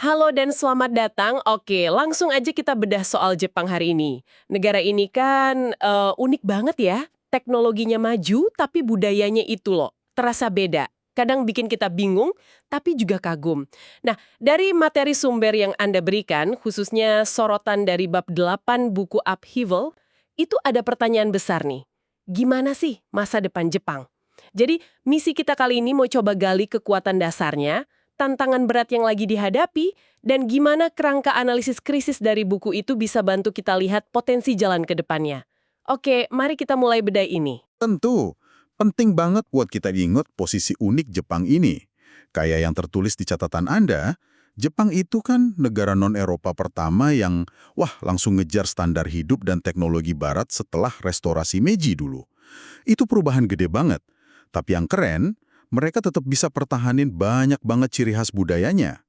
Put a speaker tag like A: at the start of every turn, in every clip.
A: Halo dan selamat datang. Oke, langsung aja kita bedah soal Jepang hari ini. Negara ini kan unik banget ya. Teknologinya maju, tapi budayanya itu loh, terasa beda. Kadang bikin kita bingung, tapi juga kagum. Nah, dari materi sumber yang Anda berikan, khususnya sorotan dari bab 8 buku Upheaval, itu ada pertanyaan besar nih. Gimana sih masa depan Jepang? Jadi, misi kita kali ini mau coba gali kekuatan dasarnya, tantangan berat yang lagi dihadapi, dan gimana kerangka analisis krisis dari buku itu bisa bantu kita lihat potensi jalan ke depannya. Oke, mari kita mulai bedah ini.
B: Tentu, penting banget buat kita diingat posisi unik Jepang ini. Kayak yang tertulis di catatan Anda, Jepang itu kan negara non-Eropa pertama yang, langsung ngejar standar hidup dan teknologi barat setelah restorasi Meiji dulu. Itu perubahan gede banget. Tapi yang keren, mereka tetap bisa pertahanin banyak banget ciri khas budayanya.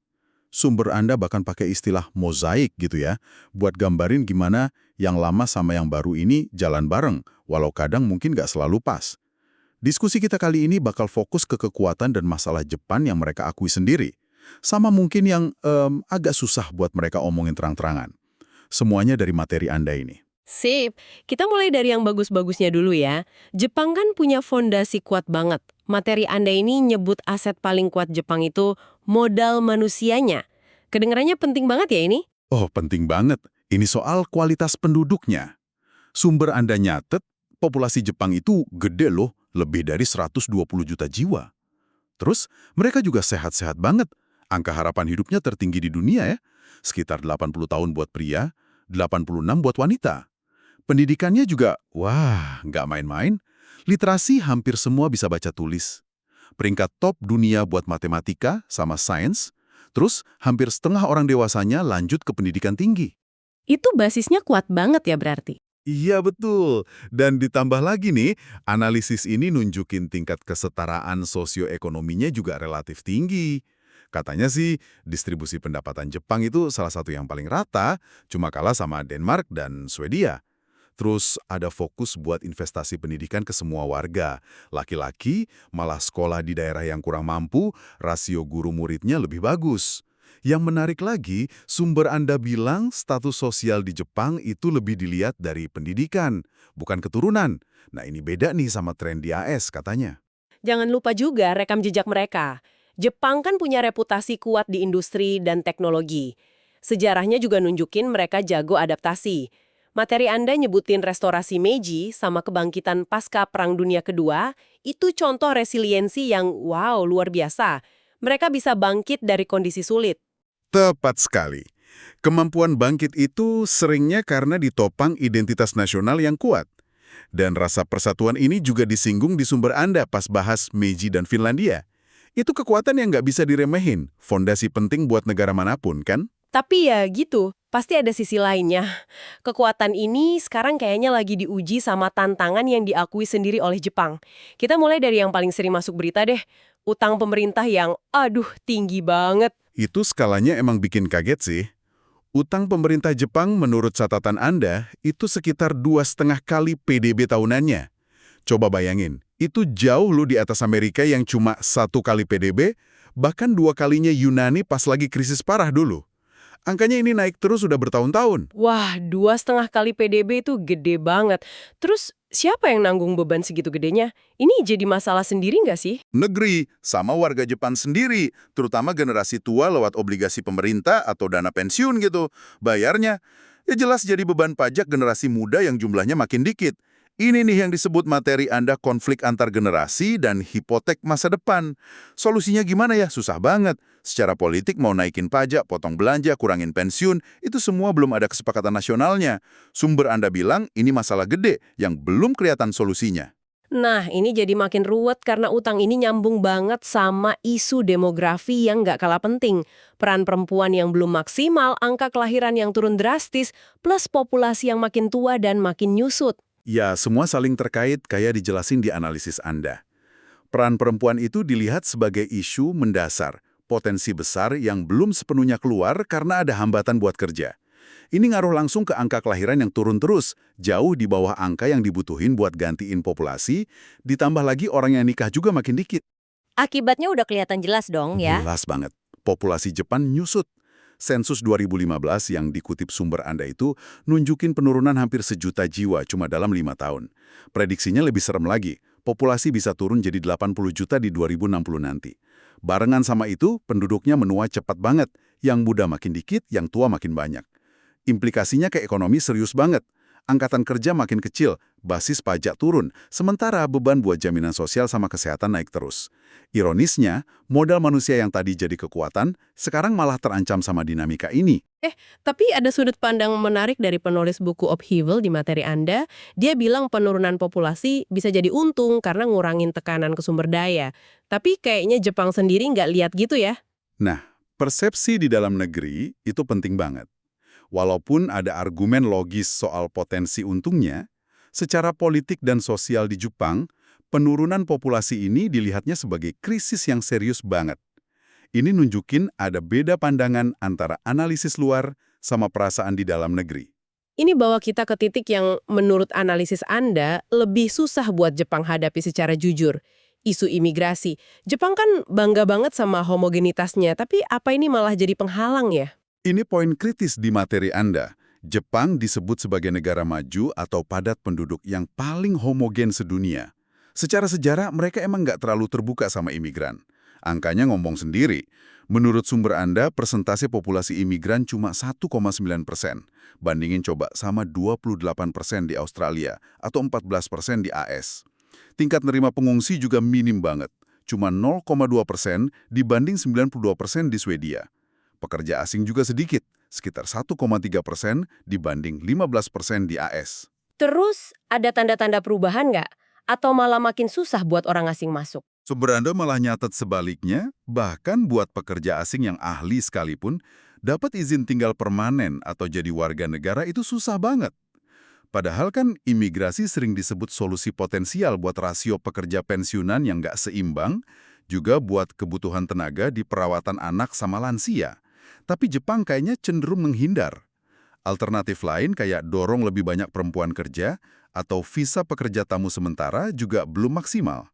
B: Sumber Anda bahkan pakai istilah mozaik gitu ya, buat gambarin gimana yang lama sama yang baru ini jalan bareng, walau kadang mungkin nggak selalu pas. Diskusi kita kali ini bakal fokus ke kekuatan dan masalah Jepang yang mereka akui sendiri. Sama mungkin yang agak susah buat mereka omongin terang-terangan. Semuanya dari materi Anda ini.
A: Sip, kita mulai dari yang bagus-bagusnya dulu ya. Jepang kan punya fondasi kuat banget. Materi Anda ini nyebut aset paling kuat Jepang itu modal manusianya. Kedengarannya penting banget ya ini?
B: Oh, penting banget. Ini soal kualitas penduduknya. Sumber Anda nyatet, populasi Jepang itu gede loh, lebih dari 120 juta jiwa. Terus, mereka juga sehat-sehat banget. Angka harapan hidupnya tertinggi di dunia ya. Sekitar 80 tahun buat pria, 86 buat wanita. Pendidikannya juga, nggak main-main. Literasi hampir semua bisa baca tulis. Peringkat top dunia buat matematika sama sains. Terus, hampir setengah orang dewasanya lanjut ke pendidikan tinggi.
A: Itu basisnya kuat banget ya berarti.
B: Iya betul. Dan ditambah lagi nih, analisis ini nunjukin tingkat kesetaraan sosioekonominya juga relatif tinggi. Katanya sih, distribusi pendapatan Jepang itu salah satu yang paling rata, cuma kalah sama Denmark dan Swedia. Terus ada fokus buat investasi pendidikan ke semua warga. Laki-laki malah sekolah di daerah yang kurang mampu, rasio guru muridnya lebih bagus. Yang menarik lagi, sumber Anda bilang status sosial di Jepang itu lebih dilihat dari pendidikan, bukan keturunan. Nah ini beda nih sama tren di AS katanya.
A: Jangan lupa juga rekam jejak mereka. Jepang kan punya reputasi kuat di industri dan teknologi. Sejarahnya juga nunjukin mereka jago adaptasi. Materi Anda nyebutin restorasi Meiji sama kebangkitan pasca Perang Dunia Kedua, itu contoh resiliensi yang luar biasa. Mereka bisa bangkit dari kondisi sulit.
B: Tepat sekali. Kemampuan bangkit itu seringnya karena ditopang identitas nasional yang kuat. Dan rasa persatuan ini juga disinggung di sumber Anda pas bahas Meiji dan Finlandia. Itu kekuatan yang nggak bisa diremehin, fondasi penting buat negara manapun, kan?
A: Tapi ya gitu, pasti ada sisi lainnya. Kekuatan ini sekarang kayaknya lagi diuji sama tantangan yang diakui sendiri oleh Jepang. Kita mulai dari yang paling sering masuk berita deh. Utang pemerintah yang, tinggi banget.
B: Itu skalanya emang bikin kaget sih. Utang pemerintah Jepang menurut catatan Anda itu sekitar 2,5 kali PDB tahunannya. Coba bayangin, itu jauh loh di atas Amerika yang cuma 1 kali PDB, bahkan 2 kalinya Yunani pas lagi krisis parah dulu. Angkanya ini naik terus sudah bertahun-tahun.
A: Wah, 2,5 kali PDB itu gede banget. Terus, siapa yang nanggung beban segitu gedenya? Ini jadi masalah sendiri nggak sih?
B: Negeri, sama warga Jepang sendiri, terutama generasi tua lewat obligasi pemerintah atau dana pensiun gitu. Bayarnya, ya jelas jadi beban pajak generasi muda yang jumlahnya makin dikit. Ini nih yang disebut materi Anda konflik antar generasi dan hipotek masa depan. Solusinya gimana ya? Susah banget. Secara politik mau naikin pajak, potong belanja, kurangin pensiun, itu semua belum ada kesepakatan nasionalnya. Sumber Anda bilang ini masalah gede yang belum kelihatan solusinya.
A: Nah, ini jadi makin ruwet karena utang ini nyambung banget sama isu demografi yang nggak kalah penting. Peran perempuan yang belum maksimal, angka kelahiran yang turun drastis, plus populasi yang makin tua dan makin nyusut.
B: Ya, semua saling terkait kayak dijelasin di analisis Anda. Peran perempuan itu dilihat sebagai isu mendasar, potensi besar yang belum sepenuhnya keluar karena ada hambatan buat kerja. Ini ngaruh langsung ke angka kelahiran yang turun terus, jauh di bawah angka yang dibutuhin buat gantiin populasi, ditambah lagi orang yang nikah juga makin dikit.
C: Akibatnya udah kelihatan jelas dong ya.
B: Jelas banget, populasi Jepang nyusut. Sensus 2015 yang dikutip sumber Anda itu nunjukin penurunan hampir 1 juta jiwa cuma dalam 5 tahun. Prediksinya lebih serem lagi, populasi bisa turun jadi 80 juta di 2060 nanti. Barengan sama itu, penduduknya menua cepat banget, yang muda makin dikit, yang tua makin banyak. Implikasinya ke ekonomi serius banget. Angkatan kerja makin kecil, basis pajak turun, sementara beban buat jaminan sosial sama kesehatan naik terus. Ironisnya, modal manusia yang tadi jadi kekuatan, sekarang malah terancam sama dinamika ini.
A: Tapi ada sudut pandang menarik dari penulis buku Upheaval di materi Anda. Dia bilang penurunan populasi bisa jadi untung karena ngurangin tekanan ke sumber daya. Tapi kayaknya Jepang sendiri nggak lihat gitu ya.
B: Nah, persepsi di dalam negeri itu penting banget. Walaupun ada argumen logis soal potensi untungnya, secara politik dan sosial di Jepang, penurunan populasi ini dilihatnya sebagai krisis yang serius banget. Ini nunjukin ada beda pandangan antara analisis luar sama perasaan di dalam negeri.
A: Ini bawa kita ke titik yang menurut analisis Anda lebih susah buat Jepang hadapi secara jujur. Isu imigrasi. Jepang kan bangga banget sama homogenitasnya, tapi apa ini malah jadi penghalang ya?
B: Ini poin kritis di materi Anda. Jepang disebut sebagai negara maju atau padat penduduk yang paling homogen sedunia. Secara sejarah, mereka emang nggak terlalu terbuka sama imigran. Angkanya ngomong sendiri. Menurut sumber Anda, persentase populasi imigran cuma 1,9%. Bandingin coba sama 28% di Australia atau 14% di AS. Tingkat nerima pengungsi juga minim banget. Cuma 0,2% dibanding 92% di Swedia. Pekerja asing juga sedikit, sekitar 1,3% dibanding 15% di AS.
A: Terus ada tanda-tanda perubahan nggak? Atau malah makin susah buat orang asing masuk?
B: Sumber Anda malah nyatet sebaliknya, bahkan buat pekerja asing yang ahli sekalipun, dapat izin tinggal permanen atau jadi warga negara itu susah banget. Padahal kan imigrasi sering disebut solusi potensial buat rasio pekerja pensiunan yang nggak seimbang, juga buat kebutuhan tenaga di perawatan anak sama lansia. Tapi Jepang kayaknya cenderung menghindar. Alternatif lain kayak dorong lebih banyak perempuan kerja atau visa pekerja tamu sementara juga belum maksimal.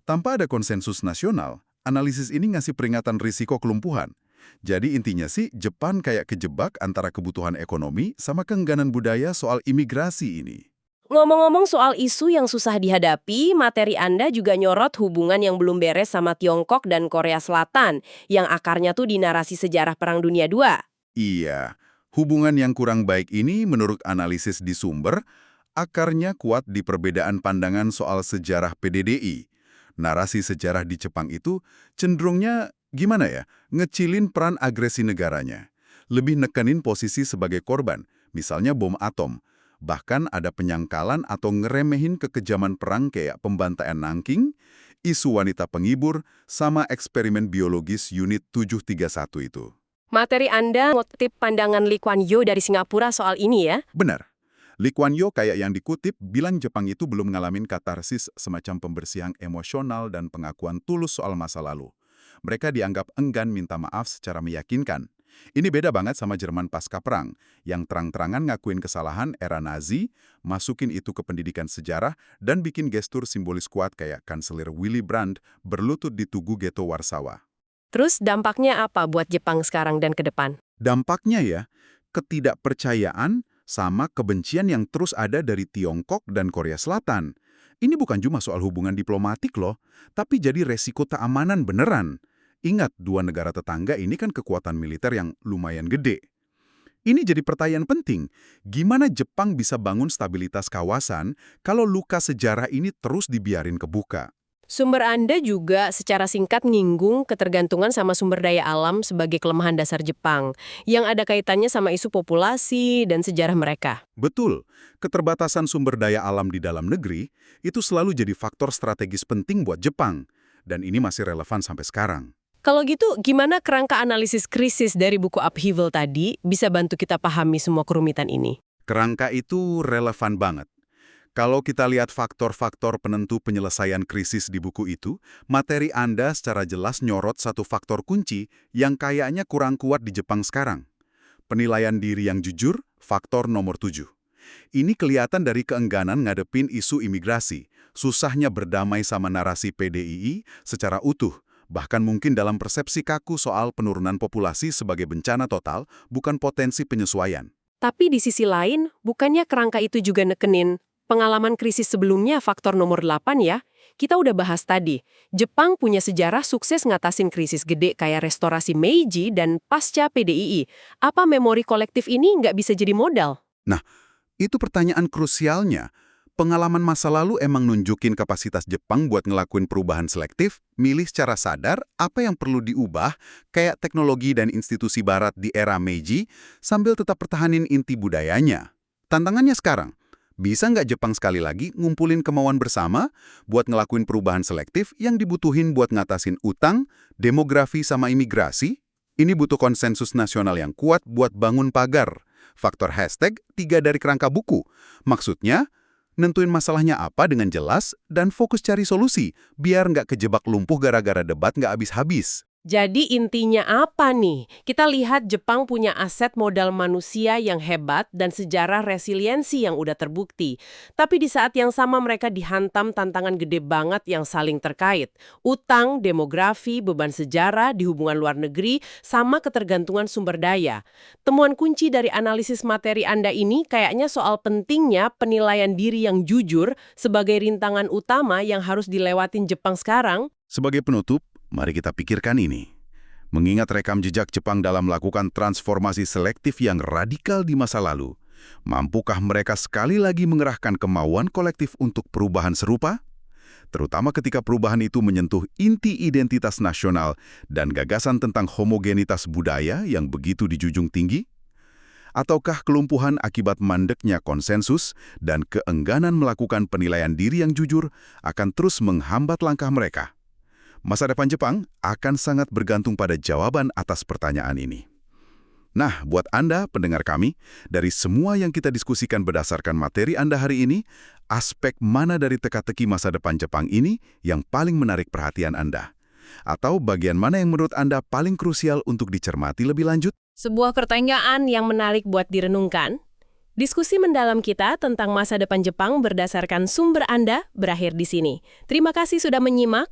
B: Tanpa ada konsensus nasional, analisis ini ngasih peringatan risiko kelumpuhan. Jadi intinya sih, Jepang kayak kejebak antara kebutuhan ekonomi sama keengganan budaya soal imigrasi ini.
A: Ngomong-ngomong soal isu yang susah dihadapi, materi Anda juga nyorot hubungan yang belum beres sama Tiongkok dan Korea Selatan, yang akarnya tuh di narasi sejarah Perang Dunia II.
B: Iya, hubungan yang kurang baik ini menurut analisis di sumber, akarnya kuat di perbedaan pandangan soal sejarah PDDI. Narasi sejarah di Jepang itu cenderungnya, gimana ya, ngecilin peran agresi negaranya. Lebih nekenin posisi sebagai korban, misalnya bom atom. Bahkan ada penyangkalan atau ngeremehin kekejaman perang kayak pembantaian Nanking, isu wanita penghibur, sama eksperimen biologis Unit 731 itu.
A: Materi Anda ngutip pandangan Lee Kuan Yew dari Singapura soal ini ya?
B: Benar. Lee Kuan Yew kayak yang dikutip bilang Jepang itu belum ngalamin katarsis semacam pembersihan emosional dan pengakuan tulus soal masa lalu. Mereka dianggap enggan minta maaf secara meyakinkan. Ini beda banget sama Jerman pasca perang, yang terang-terangan ngakuin kesalahan era Nazi, masukin itu ke pendidikan sejarah, dan bikin gestur simbolis kuat kayak Kanselir Willy Brandt berlutut di tugu Ghetto Warsawa.
A: Terus dampaknya apa buat Jepang sekarang dan ke depan?
B: Dampaknya ya, ketidakpercayaan sama kebencian yang terus ada dari Tiongkok dan Korea Selatan. Ini bukan cuma soal hubungan diplomatik loh, tapi jadi resiko keamanan beneran. Ingat, dua negara tetangga ini kan kekuatan militer yang lumayan gede. Ini jadi pertanyaan penting, gimana Jepang bisa bangun stabilitas kawasan kalau luka sejarah ini terus dibiarin kebuka?
A: Sumber Anda juga secara singkat nyinggung ketergantungan sama sumber daya alam sebagai kelemahan dasar Jepang, yang ada kaitannya sama isu populasi dan sejarah mereka.
B: Betul, keterbatasan sumber daya alam di dalam negeri itu selalu jadi faktor strategis penting buat Jepang, dan ini masih relevan sampai sekarang.
A: Kalau gitu, gimana kerangka analisis krisis dari buku Upheaval tadi bisa bantu kita pahami semua kerumitan ini?
B: Kerangka itu relevan banget. Kalau kita lihat faktor-faktor penentu penyelesaian krisis di buku itu, materi Anda secara jelas nyorot satu faktor kunci yang kayaknya kurang kuat di Jepang sekarang. Penilaian diri yang jujur, faktor nomor 7. Ini kelihatan dari keengganan ngadepin isu imigrasi, susahnya berdamai sama narasi PDII secara utuh, Bahkan mungkin dalam persepsi kaku soal penurunan populasi sebagai bencana total, bukan potensi penyesuaian.
A: Tapi di sisi lain, bukannya kerangka itu juga nekenin pengalaman krisis sebelumnya faktor nomor 8 ya? Kita udah bahas tadi, Jepang punya sejarah sukses ngatasin krisis gede kayak restorasi Meiji dan pasca PDII. Apa memori kolektif ini nggak bisa jadi modal?
B: Nah, itu pertanyaan krusialnya. Pengalaman masa lalu emang nunjukin kapasitas Jepang buat ngelakuin perubahan selektif, milih secara sadar apa yang perlu diubah, kayak teknologi dan institusi barat di era Meiji, sambil tetap pertahanin inti budayanya. Tantangannya sekarang, bisa nggak Jepang sekali lagi ngumpulin kemauan bersama buat ngelakuin perubahan selektif yang dibutuhin buat ngatasin utang, demografi, sama imigrasi? Ini butuh konsensus nasional yang kuat buat bangun pagar. Faktor hashtag 3 dari kerangka buku. Maksudnya, nentuin masalahnya apa dengan jelas dan fokus cari solusi, biar nggak kejebak lumpuh gara-gara debat nggak habis-habis.
A: Jadi intinya apa nih? Kita lihat Jepang punya aset modal manusia yang hebat dan sejarah resiliensi yang udah terbukti. Tapi di saat yang sama mereka dihantam tantangan gede banget yang saling terkait. Utang, demografi, beban sejarah di hubungan luar negeri, sama ketergantungan sumber daya. Temuan kunci dari analisis materi Anda ini kayaknya soal pentingnya penilaian diri yang jujur sebagai rintangan utama yang harus dilewatin Jepang sekarang.
B: Sebagai penutup, mari kita pikirkan ini. Mengingat rekam jejak Jepang dalam melakukan transformasi selektif yang radikal di masa lalu, mampukah mereka sekali lagi mengerahkan kemauan kolektif untuk perubahan serupa? Terutama ketika perubahan itu menyentuh inti identitas nasional dan gagasan tentang homogenitas budaya yang begitu dijunjung tinggi? Ataukah kelumpuhan akibat mandeknya konsensus dan keengganan melakukan penilaian diri yang jujur akan terus menghambat langkah mereka? Masa depan Jepang akan sangat bergantung pada jawaban atas pertanyaan ini. Nah, buat Anda, pendengar kami, dari semua yang kita diskusikan berdasarkan materi Anda hari ini, aspek mana dari teka-teki masa depan Jepang ini yang paling menarik perhatian Anda? Atau bagian mana yang menurut Anda paling krusial untuk dicermati lebih lanjut?
A: Sebuah pertanyaan yang menarik buat direnungkan. Diskusi mendalam kita tentang masa depan Jepang berdasarkan sumber Anda berakhir di sini. Terima kasih sudah menyimak.